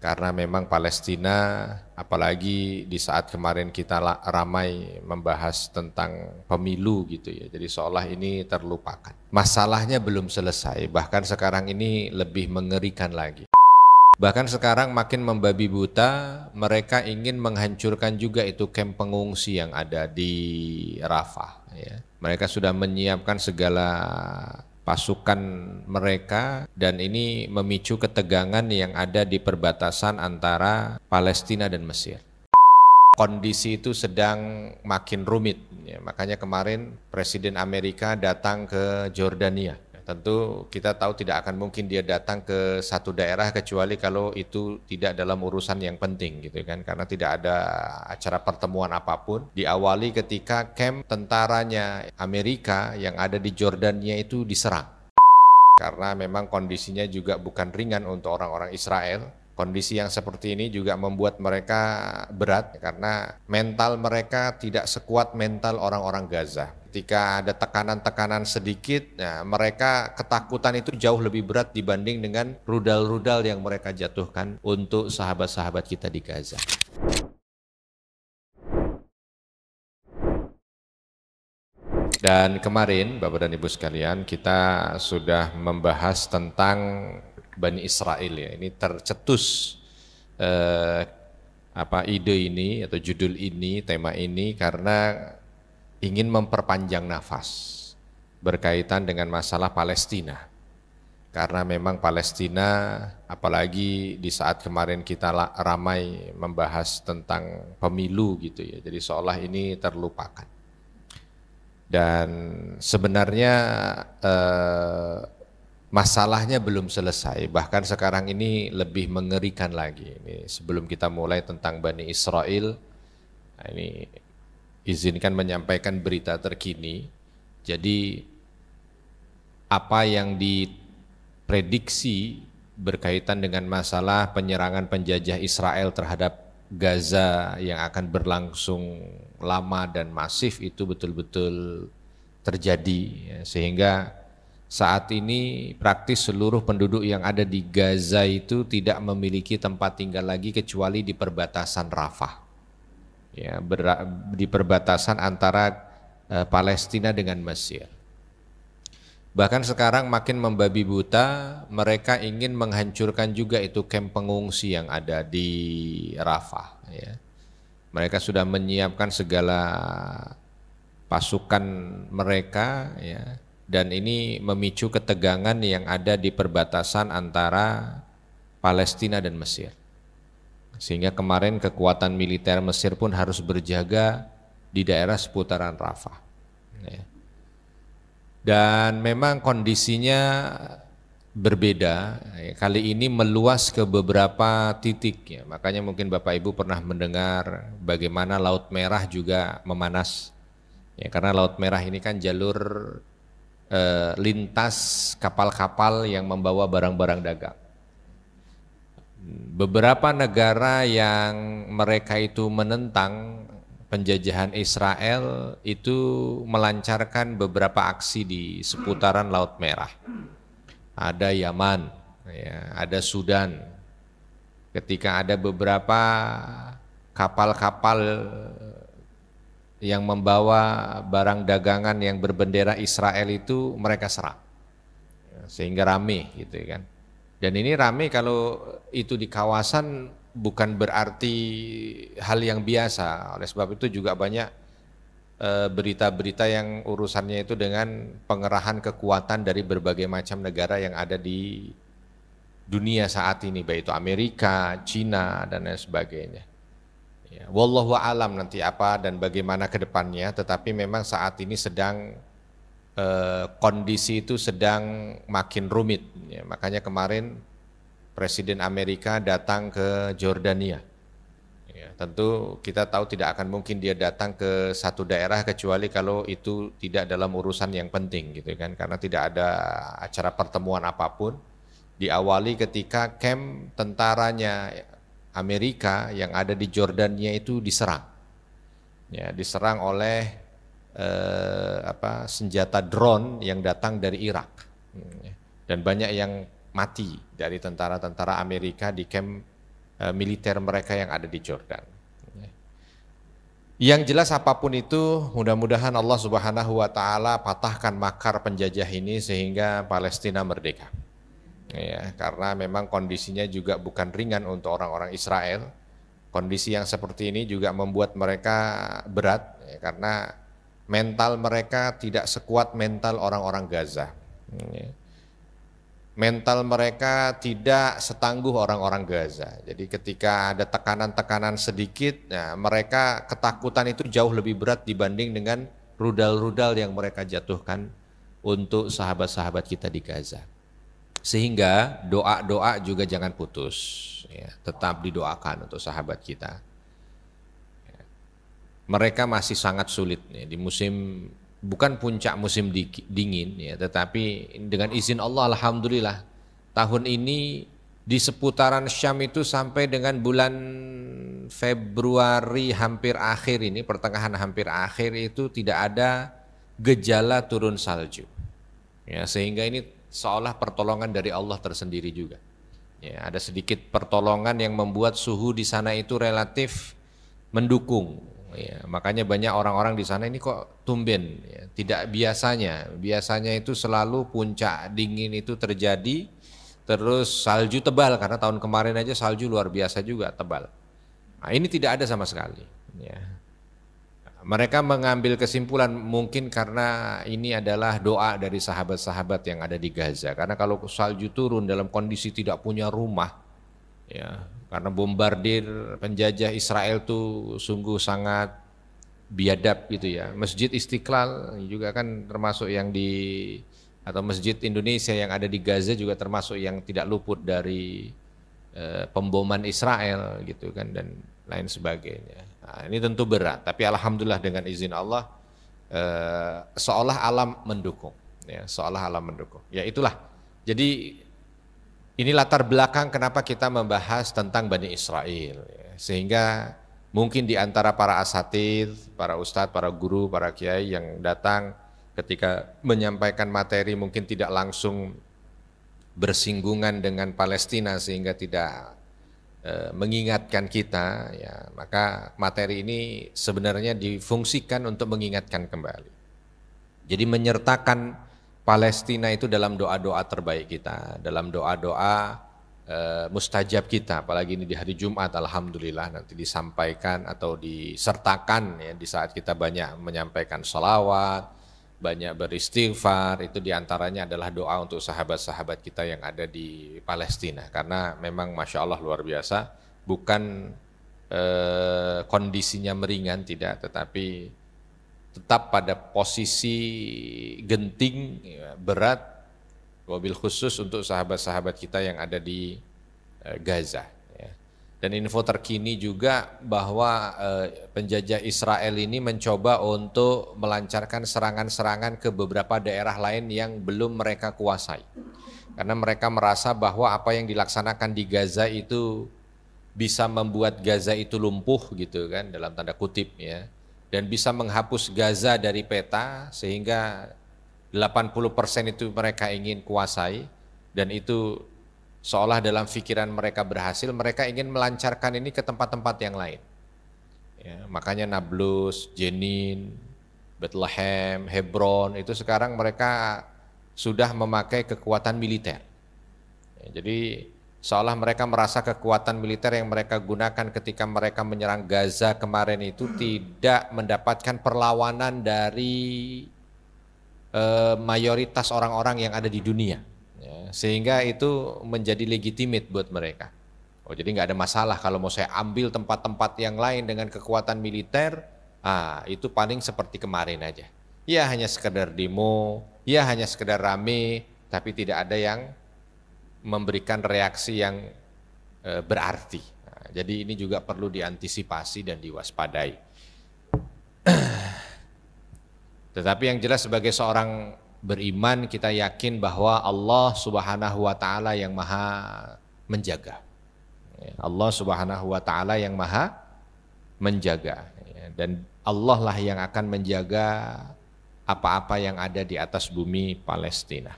Karena memang Palestina, apalagi di saat kemarin kita ramai membahas tentang pemilu gitu ya, jadi seolah ini terlupakan. Masalahnya belum selesai, bahkan sekarang ini lebih mengerikan lagi. Bahkan sekarang makin membabi buta, mereka ingin menghancurkan juga itu kamp pengungsi yang ada di Rafah. Ya. Mereka sudah menyiapkan segala pasukan mereka dan ini memicu ketegangan yang ada di perbatasan antara Palestina dan Mesir. Kondisi itu sedang makin rumit, ya, makanya kemarin Presiden Amerika datang ke Jordania. Tentu kita tahu tidak akan mungkin dia datang ke satu daerah kecuali kalau itu tidak dalam urusan yang penting gitu kan, karena tidak ada acara pertemuan apapun. Diawali ketika kamp tentaranya Amerika yang ada di Jordania itu diserang. Karena memang kondisinya juga bukan ringan untuk orang-orang Israel. Kondisi yang seperti ini juga membuat mereka berat karena mental mereka tidak sekuat mental orang-orang Gaza. Ketika ada tekanan-tekanan sedikit, nah, mereka ketakutan itu jauh lebih berat dibanding dengan rudal-rudal yang mereka jatuhkan untuk sahabat-sahabat kita di Gaza. Dan kemarin, Bapak dan Ibu sekalian, kita sudah membahas tentang Bani Israel ya. Ini tercetus ide ini atau judul ini, tema ini karena ingin memperpanjang nafas berkaitan dengan masalah Palestina. Karena memang Palestina, apalagi di saat kemarin kita ramai membahas tentang pemilu gitu ya, jadi seolah ini terlupakan. Dan sebenarnya masalahnya belum selesai, bahkan sekarang ini lebih mengerikan lagi. Ini sebelum kita mulai tentang Bani Israel, nah ini izinkan menyampaikan berita terkini. Jadi apa yang diprediksi berkaitan dengan masalah penyerangan penjajah Israel terhadap Gaza yang akan berlangsung lama dan masif itu betul-betul terjadi ya, sehingga saat ini praktis seluruh penduduk yang ada di Gaza itu tidak memiliki tempat tinggal lagi kecuali di perbatasan Rafah. Ya, di perbatasan antara Palestina dengan Mesir. Bahkan sekarang makin membabi buta, mereka ingin menghancurkan juga itu kamp pengungsi yang ada di Rafah. Ya. Mereka sudah menyiapkan segala pasukan mereka, ya, dan ini memicu ketegangan yang ada di perbatasan antara Palestina dan Mesir. Sehingga kemarin kekuatan militer Mesir pun harus berjaga di daerah seputaran Rafah. Ya. Dan memang kondisinya berbeda, ya. Kali ini meluas ke beberapa titik, ya. Makanya mungkin Bapak Ibu pernah mendengar bagaimana Laut Merah juga memanas, ya, karena Laut Merah ini kan jalur lintas kapal-kapal yang membawa barang-barang dagang. Beberapa negara yang mereka itu menentang penjajahan Israel itu melancarkan beberapa aksi di seputaran Laut Merah. Ada Yaman, ya, ada Sudan. Ketika ada beberapa kapal-kapal yang membawa barang dagangan yang berbendera Israel itu mereka serang, sehingga rame gitu kan. Dan ini rame kalau itu di kawasan bukan berarti hal yang biasa. Oleh sebab itu juga banyak berita-berita yang urusannya itu dengan pengerahan kekuatan dari berbagai macam negara yang ada di dunia saat ini, baik itu Amerika, Cina, dan lain sebagainya. Ya, wallahu a'lam nanti apa dan bagaimana ke depannya, tetapi memang saat ini sedang kondisi itu sedang makin rumit. Ya, makanya kemarin Presiden Amerika datang ke Jordania. Ya, tentu kita tahu tidak akan mungkin dia datang ke satu daerah kecuali kalau itu tidak dalam urusan yang penting gitu kan, karena tidak ada acara pertemuan apapun. Diawali ketika kamp tentaranya Amerika yang ada di Jordania itu diserang. Ya, diserang oleh senjata drone yang datang dari Irak. Dan banyak yang mati dari tentara-tentara Amerika di kamp militer mereka yang ada di Jordan. Yang jelas apapun itu, mudah-mudahan Allah Subhanahu wa taala patahkan makar penjajah ini sehingga Palestina merdeka. Ya, karena memang kondisinya juga bukan ringan untuk orang-orang Israel. Kondisi yang seperti ini juga membuat mereka berat, ya, karena mental mereka tidak sekuat mental orang-orang Gaza. Ya. Mental mereka tidak setangguh orang-orang Gaza. Jadi ketika ada tekanan-tekanan sedikit, nah mereka ketakutan itu jauh lebih berat dibanding dengan rudal-rudal yang mereka jatuhkan untuk sahabat-sahabat kita di Gaza. Sehingga doa-doa juga jangan putus, ya, tetap didoakan untuk sahabat kita. Mereka masih sangat sulit ya, di musim, bukan puncak musim dingin ya, tetapi dengan izin Allah alhamdulillah tahun ini di seputaran Syam itu sampai dengan bulan Februari hampir akhir ini, pertengahan hampir akhir itu tidak ada gejala turun salju. Ya, sehingga ini seolah pertolongan dari Allah tersendiri juga. Ya, ada sedikit pertolongan yang membuat suhu di sana itu relatif mendukung. Ya, makanya banyak orang-orang di sana ini kok tumben, ya, tidak biasanya. Biasanya itu selalu puncak dingin itu terjadi, terus salju tebal karena tahun kemarin aja salju luar biasa juga tebal. Nah, ini tidak ada sama sekali. Ya. Mereka mengambil kesimpulan mungkin karena ini adalah doa dari sahabat-sahabat yang ada di Gaza. Karena kalau salju turun dalam kondisi tidak punya rumah, ya, karena bombardir penjajah Israel tuh sungguh sangat biadab gitu ya. Masjid Istiqlal juga kan termasuk yang atau Masjid Indonesia yang ada di Gaza juga termasuk yang tidak luput dari pemboman Israel gitu kan, dan lain sebagainya. Nah, ini tentu berat, tapi alhamdulillah dengan izin Allah seolah alam mendukung, ya, seolah alam mendukung. Ya itulah. Jadi ini latar belakang kenapa kita membahas tentang Bani Israel, ya. Sehingga mungkin di antara para asatidz, para ustadz, para guru, para kiai yang datang ketika menyampaikan materi mungkin tidak langsung bersinggungan dengan Palestina sehingga tidak mengingatkan kita, ya, maka materi ini sebenarnya difungsikan untuk mengingatkan kembali. Jadi menyertakan Palestina itu dalam doa-doa terbaik kita, dalam doa-doa mustajab kita, apalagi ini di hari Jumat alhamdulillah nanti disampaikan atau disertakan ya, di saat kita banyak menyampaikan sholawat, banyak beristighfar, itu diantaranya adalah doa untuk sahabat-sahabat kita yang ada di Palestina, karena memang Masya Allah luar biasa, bukan kondisinya meringan tidak, tetapi tetap pada posisi genting, ya, berat, wabil khusus untuk sahabat-sahabat kita yang ada di Gaza. Dan info terkini juga bahwa penjajah Israel ini mencoba untuk melancarkan serangan-serangan ke beberapa daerah lain yang belum mereka kuasai. Karena mereka merasa bahwa apa yang dilaksanakan di Gaza itu bisa membuat Gaza itu lumpuh gitu kan, dalam tanda kutip ya. Dan bisa menghapus Gaza dari peta sehingga 80% itu mereka ingin kuasai, dan itu seolah dalam pikiran mereka berhasil, mereka ingin melancarkan ini ke tempat-tempat yang lain. Ya, makanya Nablus, Jenin, Bethlehem, Hebron itu sekarang mereka sudah memakai kekuatan militer. Ya, jadi seolah mereka merasa kekuatan militer yang mereka gunakan ketika mereka menyerang Gaza kemarin itu tidak mendapatkan perlawanan dari mayoritas orang-orang yang ada di dunia. Ya, sehingga itu menjadi legitimate buat mereka. Oh, jadi nggak ada masalah kalau mau saya ambil tempat-tempat yang lain dengan kekuatan militer, itu paling seperti kemarin aja. Ya hanya sekedar demo, ya hanya sekedar rame, tapi tidak ada yang memberikan reaksi yang berarti. Nah, jadi ini juga perlu diantisipasi dan diwaspadai. Tetapi yang jelas sebagai seorang beriman kita yakin bahwa Allah Subhanahu wa taala yang Maha menjaga. Allah Subhanahu wa taala yang Maha menjaga, dan Allah lah yang akan menjaga apa-apa yang ada di atas bumi Palestina.